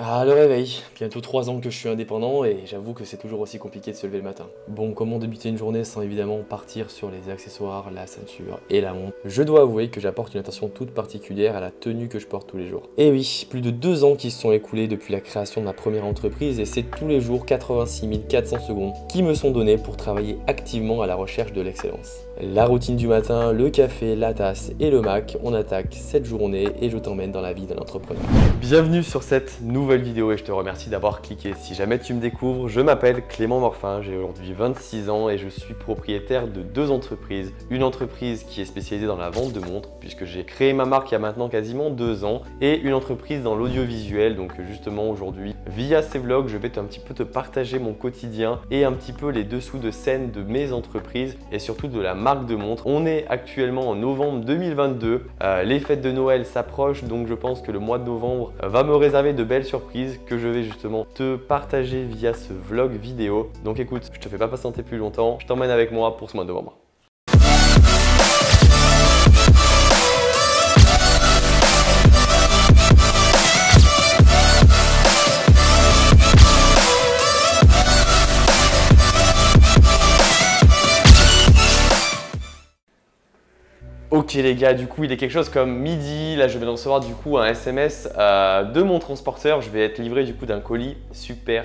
Ah, le réveil. Bientôt 3 ans que je suis indépendant et j'avoue que c'est toujours aussi compliqué de se lever le matin. Bon, comment débuter une journée sans évidemment partir sur les accessoires, la ceinture et la montre? Je dois avouer que j'apporte une attention toute particulière à la tenue que je porte tous les jours. Et oui, plus de 2 ans qui se sont écoulés depuis la création de ma première entreprise et c'est tous les jours 86 400 secondes qui me sont données pour travailler activement à la recherche de l'excellence. La routine du matin, le café, la tasse et le Mac, on attaque cette journée et je t'emmène dans la vie d'un entrepreneur. Bienvenue sur cette nouvelle vidéo et je te remercie d'avoir cliqué. Si jamais tu me découvres, je m'appelle Clément Morfin, j'ai aujourd'hui 26 ans et je suis propriétaire de 2 entreprises. Une entreprise qui est spécialisée dans la vente de montres puisque j'ai créé ma marque il y a maintenant quasiment 2 ans et une entreprise dans l'audiovisuel. Donc justement aujourd'hui, via ces vlogs, je vais un petit peu te partager mon quotidien et un petit peu les dessous de scène de mes entreprises et surtout de la marque de montres. On est actuellement en novembre 2022, les fêtes de Noël s'approchent donc je pense que le mois de novembre va me réserver de belles surprises que je vais justement te partager via ce vlog vidéo. Donc écoute, je te fais pas patienter plus longtemps, je t'emmène avec moi pour ce mois de novembre. Ok les gars, du coup il est quelque chose comme midi, là je viens de recevoir du coup un SMS de mon transporteur, je vais être livré du coup d'un colis super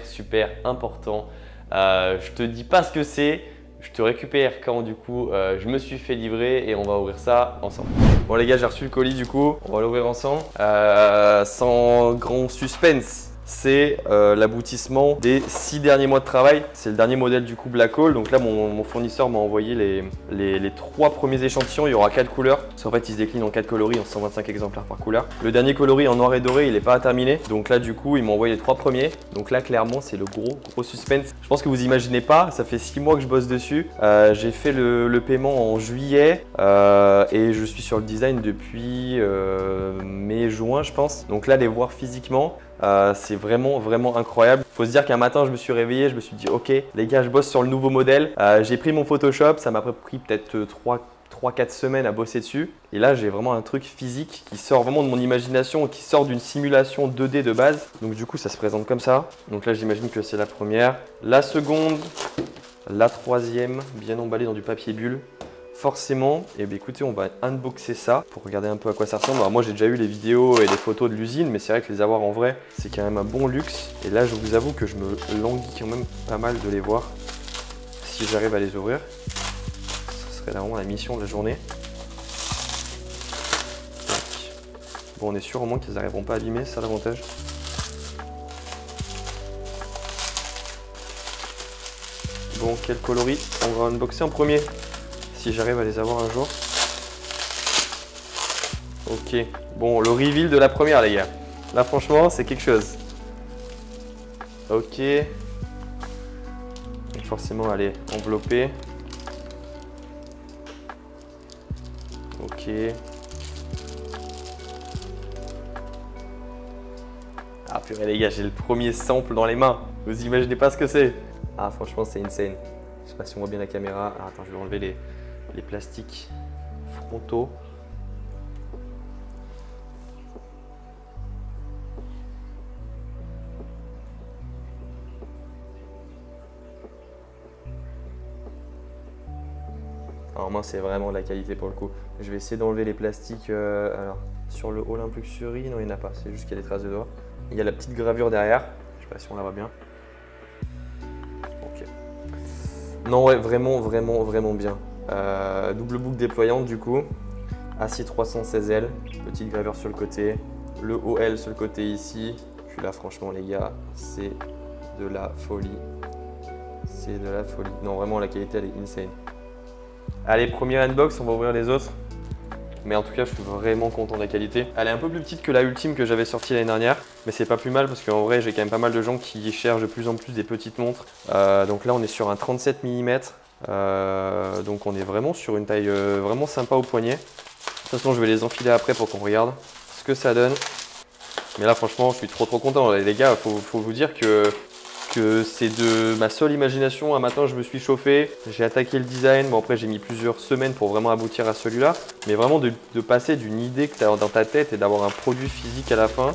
important. Je te dis pas ce que c'est, je te récupère quand du coup je me suis fait livrer et on va ouvrir ça ensemble. Bon les gars, j'ai reçu le colis du coup, on va l'ouvrir ensemble. Sans grand suspense. C'est l'aboutissement des 6 derniers mois de travail. C'est le dernier modèle du coup Black Hole. Donc là, mon fournisseur m'a envoyé les 3 premiers échantillons. Il y aura 4 couleurs. En fait, ils se déclinent en 4 coloris, en 125 exemplaires par couleur. Le dernier coloris en noir et doré, il n'est pas terminé. Donc là, du coup, ils m'ont envoyé les 3 premiers. Donc là, clairement, c'est le gros suspense. Je pense que vous imaginez pas. Ça fait 6 mois que je bosse dessus. J'ai fait le paiement en juillet et je suis sur le design depuis mai-juin, je pense. Donc là, les voir physiquement. C'est vraiment incroyable. Faut se dire qu'un matin je me suis réveillé, je me suis dit ok les gars, je bosse sur le nouveau modèle. J'ai pris mon Photoshop, ça m'a pris peut-être 3-4 semaines à bosser dessus. Et là j'ai vraiment un truc physique qui sort vraiment de mon imagination, qui sort d'une simulation 2D de base. Donc du coup ça se présente comme ça. Donc là j'imagine que c'est la première. La seconde, la troisième, bien emballée dans du papier bulle. Forcément, et bien écoutez, on va unboxer ça pour regarder un peu à quoi ça ressemble. Alors moi j'ai déjà eu les vidéos et les photos de l'usine, mais c'est vrai que les avoir en vrai, c'est quand même un bon luxe. Et là je vous avoue que je me languis quand même pas mal de les voir. Si j'arrive à les ouvrir, ce serait vraiment la mission de la journée. Bon, on est sûr au moins qu'ils n'arriveront pas à abîmer, c'est ça l'avantage. Bon, quel coloris on va unboxer en premier? Si j'arrive à les avoir un jour. Ok, bon, le reveal de la première les gars. Là franchement c'est quelque chose. Ok. Et forcément elle est enveloppée. Ok. Ah purée les gars, j'ai le premier sample dans les mains. Vous imaginez pas ce que c'est? Ah franchement c'est insane. Je sais pas si on voit bien la caméra. Ah, attends, je vais enlever les plastiques frontaux. Alors moi c'est vraiment de la qualité pour le coup. Je vais essayer d'enlever les plastiques. Alors sur le Olympe Luxury, non il n'y en a pas, c'est juste qu'il y a des traces de doigts. Il y a la petite gravure derrière. Je sais pas si on la voit bien. Ok. Non ouais, vraiment bien. Double boucle déployante du coup, Acier 316L, petite gravure sur le côté, le OL sur le côté ici. Puis là franchement les gars, c'est de la folie. C'est de la folie. Non vraiment la qualité elle est insane. Allez, premier unbox, on va ouvrir les autres. Mais en tout cas je suis vraiment content de la qualité. Elle est un peu plus petite que la ultime que j'avais sortie l'année dernière. Mais c'est pas plus mal parce qu'en vrai j'ai quand même pas mal de gens qui cherchent de plus en plus des petites montres. Donc là on est sur un 37 mm. Donc on est vraiment sur une taille vraiment sympa au poignet. De toute façon je vais les enfiler après pour qu'on regarde ce que ça donne. Mais là franchement je suis trop content les gars. Faut vous dire que c'est de ma seule imagination. Un matin je me suis chauffé, j'ai attaqué le design. Bon après j'ai mis plusieurs semaines pour vraiment aboutir à celui-là. Mais vraiment de passer d'une idée que tu as dans ta tête et d'avoir un produit physique à la fin.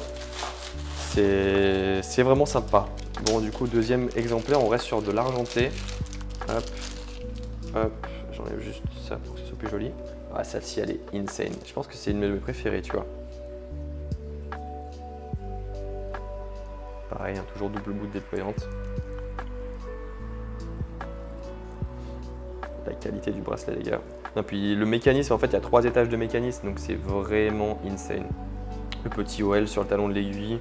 C'est c'est vraiment sympa. Bon, du coup, deuxième exemplaire, on reste sur de l'argenté. Hop, hop, j'enlève juste ça pour que ce soit plus joli. Ah, celle-ci, elle est insane. Je pense que c'est une de mes préférées, tu vois. Pareil, hein, toujours double bout déployante. La qualité du bracelet, les gars. Et puis le mécanisme, en fait, il y a 3 étages de mécanisme, donc c'est vraiment insane. Le petit OL sur le talon de l'aiguille,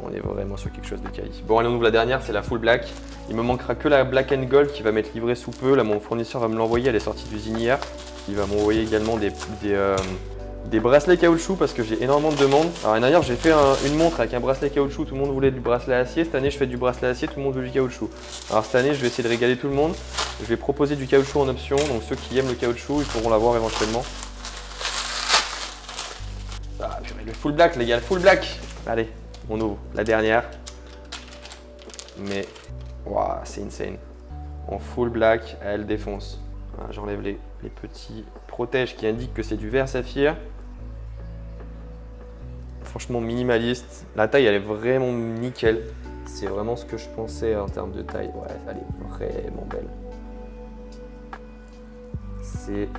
on est vraiment sur quelque chose de quali. Bon, allez, on ouvre la dernière, c'est la full black. Il me manquera que la black and gold qui va m'être livrée sous peu. Là, mon fournisseur va me l'envoyer, elle est sortie d'usine hier. Il va m'envoyer également des bracelets caoutchouc parce que j'ai énormément de demandes. Alors l'année dernière, j'ai fait une montre avec un bracelet caoutchouc, tout le monde voulait du bracelet acier. Cette année, je fais du bracelet acier, tout le monde veut du caoutchouc. Alors cette année, je vais essayer de régaler tout le monde. Je vais proposer du caoutchouc en option, donc ceux qui aiment le caoutchouc, ils pourront l'avoir éventuellement. Ah, purée, le full black, les gars, le full black. Allez, on ouvre la dernière. Mais, waouh, c'est insane. En full black, elle défonce. Voilà, j'enlève les petits protèges qui indiquent que c'est du verre saphir. Franchement minimaliste. La taille, elle est vraiment nickel. C'est vraiment ce que je pensais en termes de taille. Ouais, elle est vraiment belle. C'est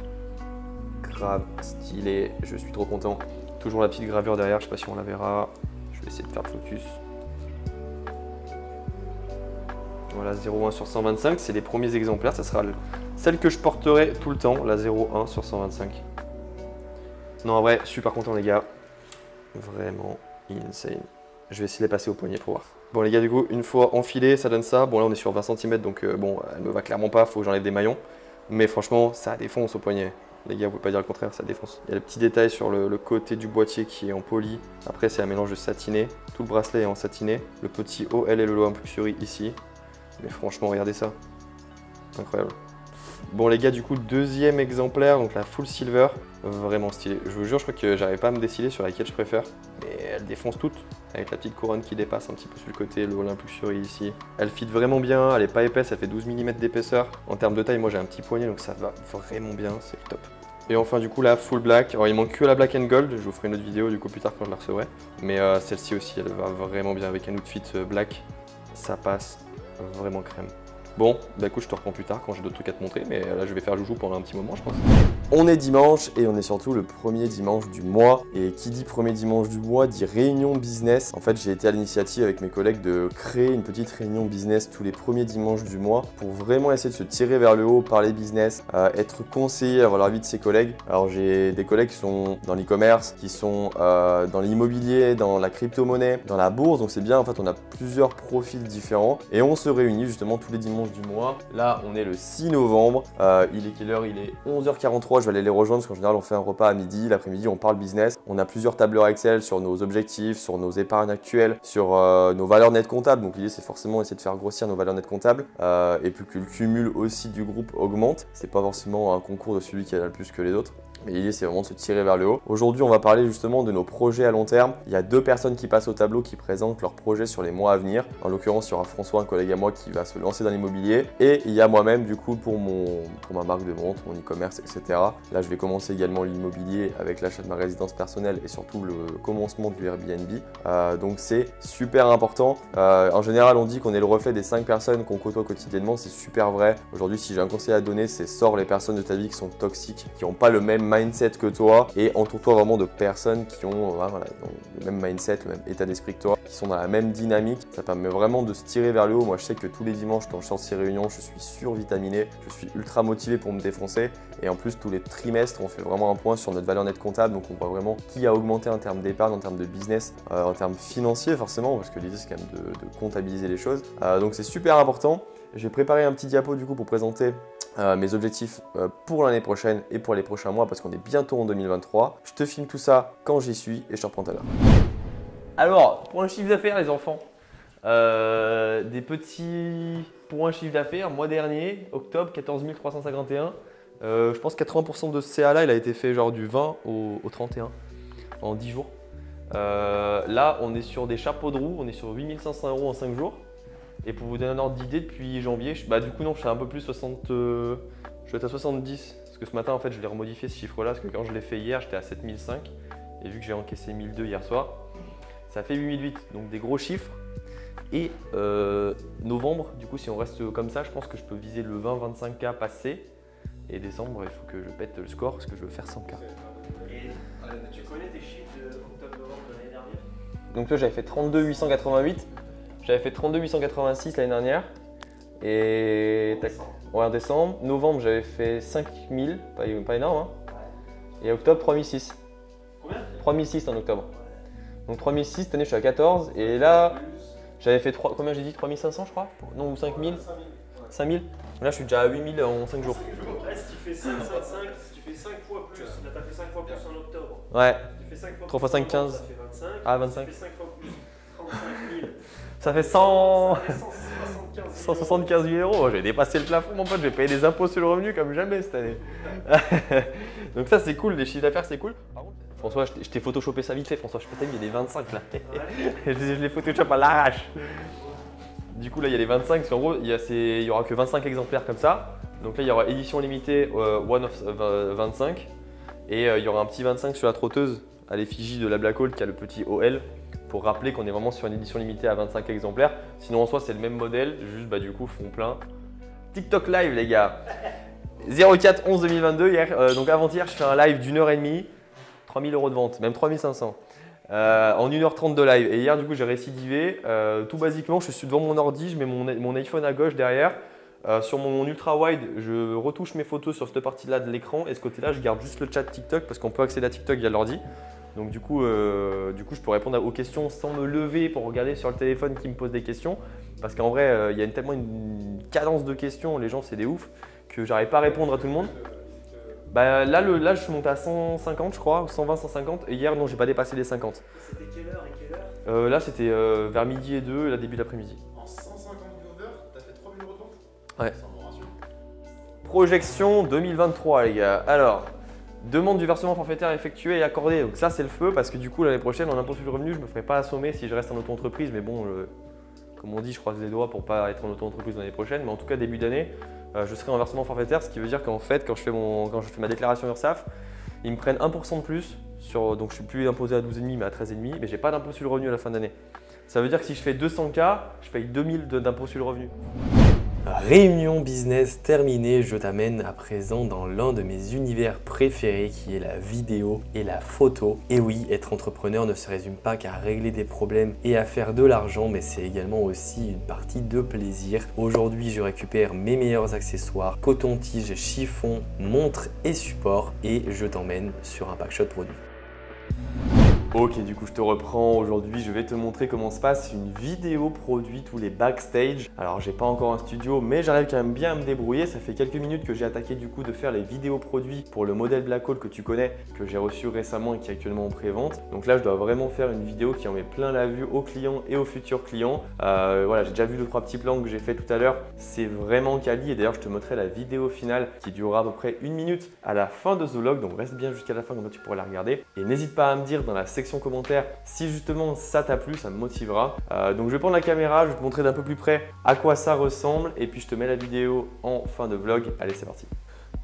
grave stylé. Je suis trop content. Toujours la petite gravure derrière. Je sais pas si on la verra. Je vais essayer de faire le focus. Voilà, 0,1 sur 125. C'est les premiers exemplaires. Ça sera celle que je porterai tout le temps. La 0,1 sur 125. Non, en vrai, super content, les gars. Vraiment insane. Je vais essayer de les passer au poignet pour voir. Bon les gars, du coup, une fois enfilé, ça donne ça. Bon là, on est sur 20 cm, donc bon, elle me va clairement pas, faut que j'enlève des maillons. Mais franchement, ça défonce au poignet. Les gars, vous pouvez pas dire le contraire, ça défonce. Il y a le petit détail sur le côté du boîtier qui est en poly. Après, c'est un mélange de satiné. Tout le bracelet est en satiné. Le petit OL et le logo Impluxury ici. Mais franchement, regardez ça. Incroyable. Bon les gars, du coup, deuxième exemplaire, donc la full silver, vraiment stylé. Je vous jure, je crois que j'arrive pas à me décider sur laquelle je préfère, mais elle défonce toute, avec la petite couronne qui dépasse un petit peu sur le côté, le Impluxury ici. Elle fit vraiment bien, elle est pas épaisse, elle fait 12 mm d'épaisseur. En termes de taille, moi j'ai un petit poignet, donc ça va vraiment bien, c'est le top. Et enfin du coup la full black, alors il manque que la black and gold, je vous ferai une autre vidéo du coup plus tard quand je la recevrai. Mais celle-ci aussi, elle va vraiment bien avec un outfit black, ça passe vraiment crème. Bon, bah écoute, je te reprends plus tard quand j'ai d'autres trucs à te montrer, mais là je vais faire joujou pendant un petit moment, je pense. On est dimanche et on est surtout le premier dimanche du mois. Et qui dit premier dimanche du mois dit réunion business. En fait, j'ai été à l'initiative avec mes collègues de créer une petite réunion business tous les premiers dimanches du mois pour vraiment essayer de se tirer vers le haut, parler business, être conseillé, avoir l'avis de ses collègues. Alors j'ai des collègues qui sont dans l'e-commerce, qui sont dans l'immobilier, dans la crypto-monnaie, dans la bourse. Donc c'est bien, en fait, on a plusieurs profils différents et on se réunit justement tous les dimanches du mois. Là, on est le 6 novembre. Il est quelle heure? Il est 11h43. Je vais aller les rejoindre parce qu'en général, on fait un repas à midi. L'après-midi, on parle business. On a plusieurs tableurs Excel sur nos objectifs, sur nos épargnes actuelles, sur nos valeurs nettes comptables. Donc l'idée, c'est forcément essayer de faire grossir nos valeurs nettes comptables et puis que le cumul aussi du groupe augmente. C'est pas forcément un concours de celui qui en a le plus que les autres. Mais l'idée, c'est vraiment de se tirer vers le haut. Aujourd'hui, on va parler justement de nos projets à long terme. Il y a 2 personnes qui passent au tableau qui présentent leurs projets sur les mois à venir. En l'occurrence, il y aura François, un collègue à moi, qui va se lancer dans l'immobilier. Et il y a moi-même, du coup, pour ma marque de montre, mon e-commerce, etc. Là, je vais commencer également l'immobilier avec l'achat de ma résidence personnelle et surtout le commencement du Airbnb. Donc, c'est super important. En général, on dit qu'on est le reflet des 5 personnes qu'on côtoie quotidiennement. C'est super vrai. Aujourd'hui, si j'ai un conseil à donner, c'est sors les personnes de ta vie qui sont toxiques, qui n'ont pas le même mindset que toi et entoure-toi vraiment de personnes qui ont voilà, le même mindset, le même état d'esprit que toi, qui sont dans la même dynamique. Ça permet vraiment de se tirer vers le haut. Moi, je sais que tous les dimanches, quand je sors de ces réunions, je suis survitaminé, je suis ultra motivé pour me défoncer. Et en plus, tous les trimestres, on fait vraiment un point sur notre valeur nette comptable. Donc, on voit vraiment qui a augmenté en termes d'épargne, en termes de business, en termes financiers forcément, parce que l'idée, c'est quand même de comptabiliser les choses. Donc, c'est super important. J'ai préparé un petit diapo du coup pour présenter mes objectifs pour l'année prochaine et pour les prochains mois parce qu'on est bientôt en 2023. Je te filme tout ça quand j'y suis et je te reprends tout à l'heure. Alors, pour un chiffre d'affaires, les enfants, des petits pour un chiffre d'affaires, mois dernier, octobre, 14 351. Je pense que 80% de ce CA là, il a été fait genre du 20 au 31 en 10 jours. Là, on est sur des chapeaux de roue, on est sur 8500 € en 5 jours. Et pour vous donner un ordre d'idée, depuis janvier, du coup non, je suis un peu plus 60, je vais être à 70. Parce que ce matin, en fait, je l'ai remodifié ce chiffre-là, parce que quand je l'ai fait hier, j'étais à 7005. Et vu que j'ai encaissé 1002 hier soir, ça fait 8008. Donc des gros chiffres. Et novembre, du coup, si on reste comme ça, je pense que je peux viser le 20-25K passé. Et décembre, il faut que je pète le score parce que je veux faire 100K. Et tu connais tes chiffres de octobre-novembre de l'année dernière? Donc là, j'avais fait 32 888. J'avais fait 32 886 l'année dernière. Et ouais, en décembre. Novembre, j'avais fait 5000, pas énorme. Hein. Ouais. Et octobre, 3006. Combien? 3006 en octobre. Donc 3006, cette année, je suis à 14. Et là, j'avais fait combien j'ai dit 3500, je crois? Non, ou 5000? 5000. Là, je suis déjà à 8000 en 5 jours. Ouais, si tu fais 5, 5, 5, si tu fais 5 fois plus, là t'as fait 5 fois plus en octobre. Ouais. Si tu fais 5 fois 3 plus x 5, en novembre, 15. ça fait 25. Ah, 25. Si tu fais 5 fois plus, 35 000. Ça fait 100... Ça fait 175 000. 175 000 euros. Je vais dépasser le plafond, mon pote. Je vais payer des impôts sur le revenu comme jamais cette année. Donc ça, c'est cool. Les chiffres d'affaires, c'est cool. Par contre, François, je t'ai photoshopé ça vite fait. François, je peux t'aimer, il y a des 25 là. Ouais. je les photoshop à l'arrache. Du coup, là, il y a les 25. Parce qu'en gros, il y aura que 25 exemplaires comme ça. Donc là, il y aura édition limitée One of 25. Et il y aura un petit 25 sur la trotteuse à l'effigie de la Black Hole qui a le petit OL. Pour rappeler qu'on est vraiment sur une édition limitée à 25 exemplaires. Sinon, en soi, c'est le même modèle, juste du coup, fond plein. TikTok live, les gars. 04 11 2022, hier, donc avant-hier, je fais un live d'1h30, 3000 € de vente, même 3500. En 1h30 de live. Et hier, du coup, j'ai récidivé. Tout basiquement, je suis devant mon ordi, je mets mon iPhone à gauche derrière. Sur mon ultra wide, je retouche mes photos sur cette partie-là de l'écran. Et ce côté-là, je garde juste le chat TikTok parce qu'on peut accéder à TikTok via l'ordi. Donc du coup, je peux répondre aux questions sans me lever pour regarder sur le téléphone qui me pose des questions. Parce qu'en vrai, il y a tellement une cadence de questions, les gens c'est des oufs, que j'arrive pas à répondre à tout le monde. Bah, là, je suis monté à 150 je crois, 120, 150. Et hier, non, j'ai pas dépassé les 50. C'était quelle heure et quelle heure? Là, c'était vers midi et 2, là, début d'après-midi. En 150 viewers, t'as fait 3000 € de vente? Ouais. Ça me rassure. Projection 2023, les gars. Alors, demande du versement forfaitaire effectué et accordé. Donc ça, c'est le feu parce que du coup, l'année prochaine, en impôt sur le revenu, je me ferai pas assommer si je reste en auto-entreprise. Mais bon, comme on dit, je croise les doigts pour pas être en auto-entreprise l'année prochaine. Mais en tout cas, début d'année, je serai en versement forfaitaire, ce qui veut dire qu'en fait, quand je fais ma déclaration URSSAF, ils me prennent 1% de plus. Donc je suis plus imposé à 12,5 mais à 13,5. Mais j'ai pas d'impôt sur le revenu à la fin d'année. Ça veut dire que si je fais 200K, je paye 2000 d'impôt sur le revenu. Réunion business terminée, je t'amène à présent dans l'un de mes univers préférés qui est la vidéo et la photo. Et oui, être entrepreneur ne se résume pas qu'à régler des problèmes et à faire de l'argent, mais c'est également aussi une partie de plaisir. Aujourd'hui, je récupère mes meilleurs accessoires, coton-tige, chiffon, montres et supports et je t'emmène sur un packshot produit. Ok, du coup je te reprends. Aujourd'hui je vais te montrer comment se passe une vidéo produit, tous les backstage. Alors j'ai pas encore un studio mais j'arrive quand même bien à me débrouiller. Ça fait quelques minutes que j'ai attaqué du coup de faire les vidéos produits pour le modèle Black Hole que tu connais, que j'ai reçu récemment et qui est actuellement en pré-vente. Donc là je dois vraiment faire une vidéo qui en met plein la vue aux clients et aux futurs clients. Voilà, j'ai déjà vu 2-3 petits plans que j'ai fait tout à l'heure. C'est vraiment quali et d'ailleurs je te montrerai la vidéo finale qui durera à peu près 1 minute à la fin de ce vlog. Donc reste bien jusqu'à la fin comme ça tu pourras la regarder. Et n'hésite pas à me dire dans la section commentaires si justement ça t'a plu, ça me motivera. Donc je vais prendre la caméra, je vais te montrer d'un peu plus près à quoi ça ressemble et puis je te mets la vidéo en fin de vlog. Allez, c'est parti.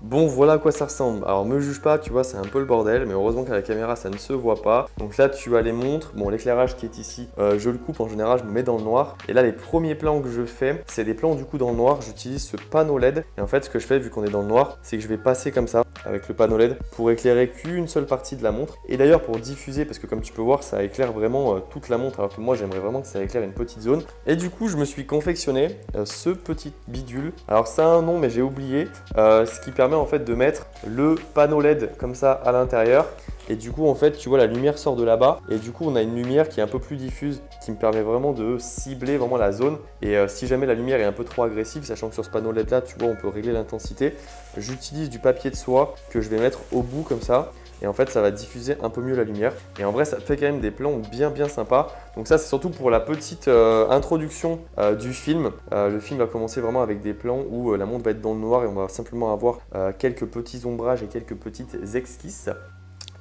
Bon, voilà à quoi ça ressemble. Alors me juge pas, tu vois, c'est un peu le bordel, mais heureusement qu'à la caméra ça ne se voit pas. Donc là tu as les montres, bon l'éclairage qui est ici, je le coupe en général, je me mets dans le noir. Et là les premiers plans que je fais, c'est des plans du coup dans le noir, j'utilise ce panneau LED. Et en fait ce que je fais vu qu'on est dans le noir, c'est que je vais passer comme ça avec le panneau LED pour éclairer qu'une seule partie de la montre. Et d'ailleurs pour diffuser, parce que comme tu peux voir ça éclaire vraiment toute la montre, alors que moi j'aimerais vraiment que ça éclaire une petite zone. Et du coup je me suis confectionné ce petit bidule. Alors ça a un nom mais j'ai oublié, ce qui permet en fait de mettre le panneau LED comme ça à l'intérieur et du coup en fait tu vois la lumière sort de là-bas et du coup on a une lumière qui est un peu plus diffuse qui me permet vraiment de cibler vraiment la zone et si jamais la lumière est un peu trop agressive, sachant que sur ce panneau LED là tu vois on peut régler l'intensité, j'utilise du papier de soie que je vais mettre au bout comme ça. Et en fait ça va diffuser un peu mieux la lumière et en vrai ça fait quand même des plans bien sympas. Donc ça c'est surtout pour la petite introduction du film. Le film va commencer vraiment avec des plans où la montre va être dans le noir et on va simplement avoir quelques petits ombrages et quelques petites esquisses.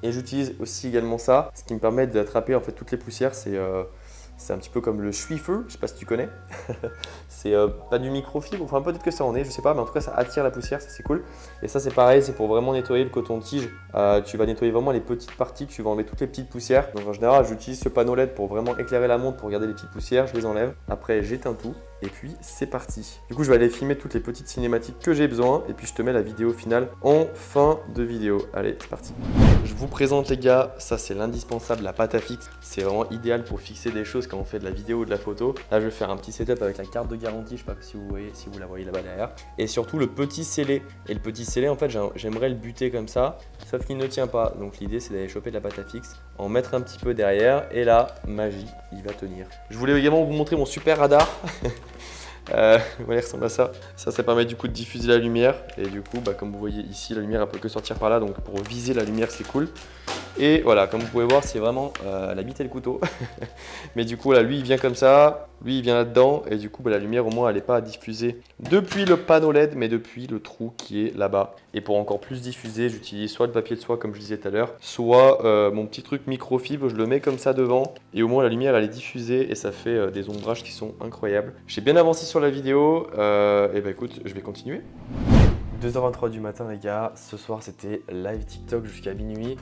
Et j'utilise aussi également ça, ce qui me permet d'attraper en fait toutes les poussières, c'est C'est un petit peu comme le Swiffer, je sais pas si tu connais. C'est pas du microfibre, enfin peut-être que ça en est, je sais pas, mais en tout cas ça attire la poussière, ça c'est cool. Et ça c'est pareil, c'est pour vraiment nettoyer le coton-tige. Tu vas nettoyer vraiment les petites parties, tu vas enlever toutes les petites poussières. Donc en général, j'utilise ce panneau LED pour vraiment éclairer la montre, pour regarder les petites poussières, je les enlève. Après j'éteins tout et puis c'est parti. Du coup je vais aller filmer toutes les petites cinématiques que j'ai besoin et puis je te mets la vidéo finale en fin de vidéo. Allez, c'est parti. Je vous présente les gars, ça c'est l'indispensable, la pâte à fixe. C'est vraiment idéal pour fixer des choses quand on fait de la vidéo ou de la photo. Là je vais faire un petit setup avec la carte de garantie, je sais pas si vous voyez, si vous la voyez là-bas derrière. Et surtout le petit scellé. Et le petit scellé en fait j'aimerais le buter comme ça, sauf qu'il ne tient pas. Donc l'idée c'est d'aller choper de la pâte à fixe, en mettre un petit peu derrière et là, magie, il va tenir. Je voulais également vous montrer mon super radar. Voilà, il ressemble à ça. Ça permet du coup de diffuser la lumière. Et du coup, comme vous voyez ici, la lumière elle peut que sortir par là. Donc pour viser la lumière, c'est cool. Et voilà, comme vous pouvez voir, c'est vraiment la bite et le couteau. Mais du coup, là, lui, il vient comme ça. Lui, il vient là-dedans. Et du coup, la lumière, au moins, elle n'est pas à diffuser depuis le panneau LED, mais depuis le trou qui est là-bas. Et pour encore plus diffuser, j'utilise soit le papier de soie, comme je disais tout à l'heure, soit mon petit truc microfibre. Je le mets comme ça devant. Et au moins, la lumière, elle est diffusée. Et ça fait des ombrages qui sont incroyables. J'ai bien avancé sur la vidéo. Et écoute, je vais continuer. 2h23 du matin, les gars. Ce soir, c'était live TikTok jusqu'à minuit.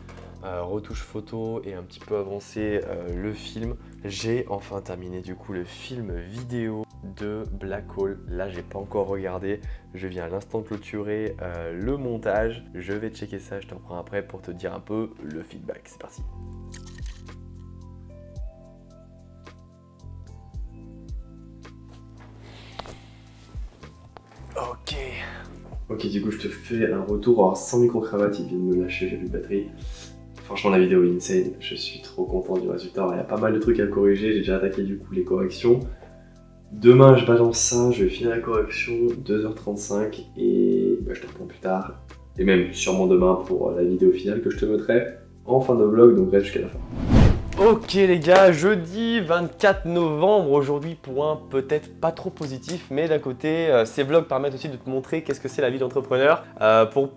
Retouche photo et un petit peu avancé le film. J'ai enfin terminé du coup le film vidéo de Black Hole. Là j'ai pas encore regardé, je viens à l'instant de clôturer le montage. Je vais checker ça, je te reprends après pour te dire un peu le feedback. C'est parti. Ok, du coup je te fais un retour. Alors sans micro-cravate, il vient de me lâcher, j'ai plus de batterie. Franchement la vidéo est insane, je suis trop content du résultat. Il y a pas mal de trucs à corriger, j'ai déjà attaqué du coup les corrections. Demain je balance ça, je vais finir la correction, 2h35 et je te reprends plus tard. Et même sûrement demain pour la vidéo finale que je te mettrai en fin de vlog, donc reste jusqu'à la fin. Ok les gars, jeudi 24 novembre, aujourd'hui point peut-être pas trop positif, mais d'un côté, ces vlogs permettent aussi de te montrer qu'est-ce que c'est la vie d'entrepreneur. Pour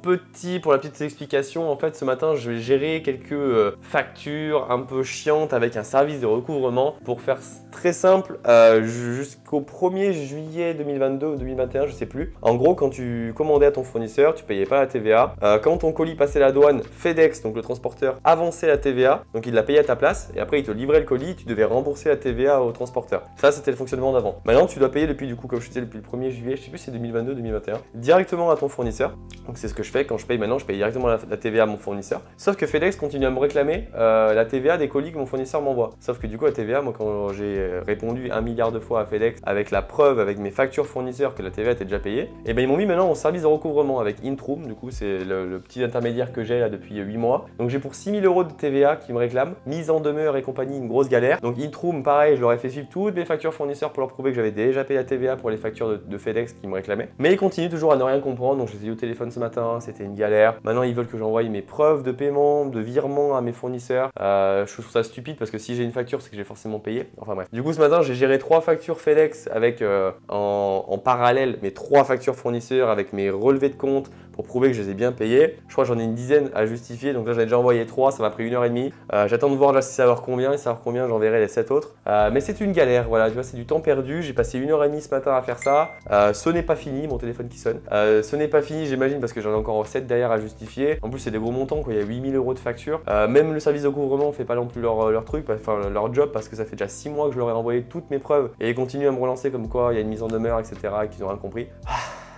la petite explication, en fait ce matin je vais gérer quelques factures un peu chiantes avec un service de recouvrement. Pour faire très simple, jusqu'au 1er juillet 2022 ou 2021, je sais plus. En gros, quand tu commandais à ton fournisseur, tu payais pas la TVA. Quand ton colis passait la douane, FedEx, donc le transporteur, avançait la TVA, donc il l'a payé à ta place. Et après, il te livrait le colis, tu devais rembourser la TVA au transporteur. Ça, c'était le fonctionnement d'avant. Maintenant, tu dois payer depuis, du coup, comme je te disais, depuis le 1er juillet, je sais plus si c'est 2022 ou 2021, directement à ton fournisseur. Donc, c'est ce que je fais quand je paye maintenant, je paye directement la TVA à mon fournisseur. Sauf que FedEx continue à me réclamer la TVA des colis que mon fournisseur m'envoie. Sauf que du coup, la TVA, moi, quand j'ai répondu 1 milliard de fois à FedEx avec la preuve, avec mes factures fournisseurs que la TVA était déjà payée, et ben ils m'ont mis maintenant en service de recouvrement avec Introom. Du coup, c'est le petit intermédiaire que j'ai là depuis 8 mois. Donc, j'ai pour 6 000 € de TVA qui me réclament, mise en demeure et compagnie, une grosse galère. Donc Introom, pareil, je leur ai fait suivre toutes mes factures fournisseurs pour leur prouver que j'avais déjà payé la TVA pour les factures de FedEx qui me réclamaient. Mais ils continuent toujours à ne rien comprendre, donc je les ai eu au téléphone ce matin, c'était une galère. Maintenant ils veulent que j'envoie mes preuves de paiement, de virement à mes fournisseurs. Je trouve ça stupide parce que si j'ai une facture, c'est que j'ai forcément payé. Enfin bref. Du coup ce matin j'ai géré 3 factures FedEx avec en parallèle mes 3 factures fournisseurs avec mes relevés de compte pour prouver que je les ai bien payés. Je crois que j'en ai une dizaine à justifier, donc là j'en ai déjà envoyé 3, ça m'a pris 1h30. J'attends de voir là si ça va avoir combien, et savoir combien j'enverrai les 7 autres. Mais c'est une galère, voilà, tu vois, c'est du temps perdu. J'ai passé 1h30 ce matin à faire ça. Ce n'est pas fini, mon téléphone qui sonne. Ce n'est pas fini, j'imagine, parce que j'en ai encore 7 derrière à justifier. En plus, c'est des gros montants, quoi. Il y a 8 000 € de facture. Même le service de recouvrement ne fait pas non plus leur truc, enfin leur job, parce que ça fait déjà 6 mois que je leur ai envoyé toutes mes preuves. Et ils continuent à me relancer comme quoi il y a une mise en demeure, etc., et qu'ils n'ont rien compris.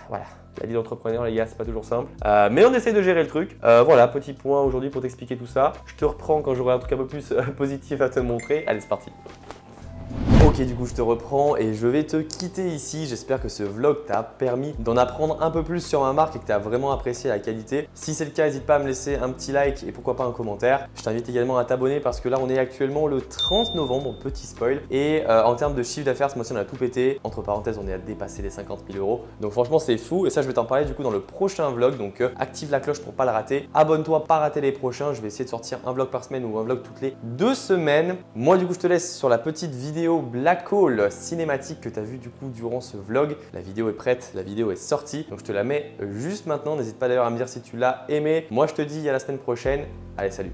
Voilà. La vie d'entrepreneur, les gars, c'est pas toujours simple. Mais on essaye de gérer le truc. Voilà, petit point aujourd'hui pour t'expliquer tout ça. Je te reprends quand j'aurai un truc un peu plus positif à te montrer. Allez, c'est parti. Ok, du coup je te reprends et je vais te quitter ici. J'espère que ce vlog t'a permis d'en apprendre un peu plus sur ma marque et que tu as vraiment apprécié la qualité. Si c'est le cas, n'hésite pas à me laisser un petit like et pourquoi pas un commentaire. Je t'invite également à t'abonner parce que là on est actuellement le 30 novembre, petit spoil. Et en termes de chiffre d'affaires, ce mois-ci on a tout pété. Entre parenthèses, on est à dépasser les 50 000 €. Donc franchement c'est fou et ça je vais t'en parler du coup dans le prochain vlog. Donc active la cloche pour pas le rater. Abonne-toi, pas rater les prochains. Je vais essayer de sortir un vlog par semaine ou un vlog toutes les 2 semaines. Moi du coup je te laisse sur la petite vidéo Black Hole cinématique que tu as vu du coup durant ce vlog. La vidéo est prête, la vidéo est sortie, donc je te la mets juste maintenant. N'hésite pas d'ailleurs à me dire si tu l'as aimé. Moi je te dis à la semaine prochaine. Allez, salut!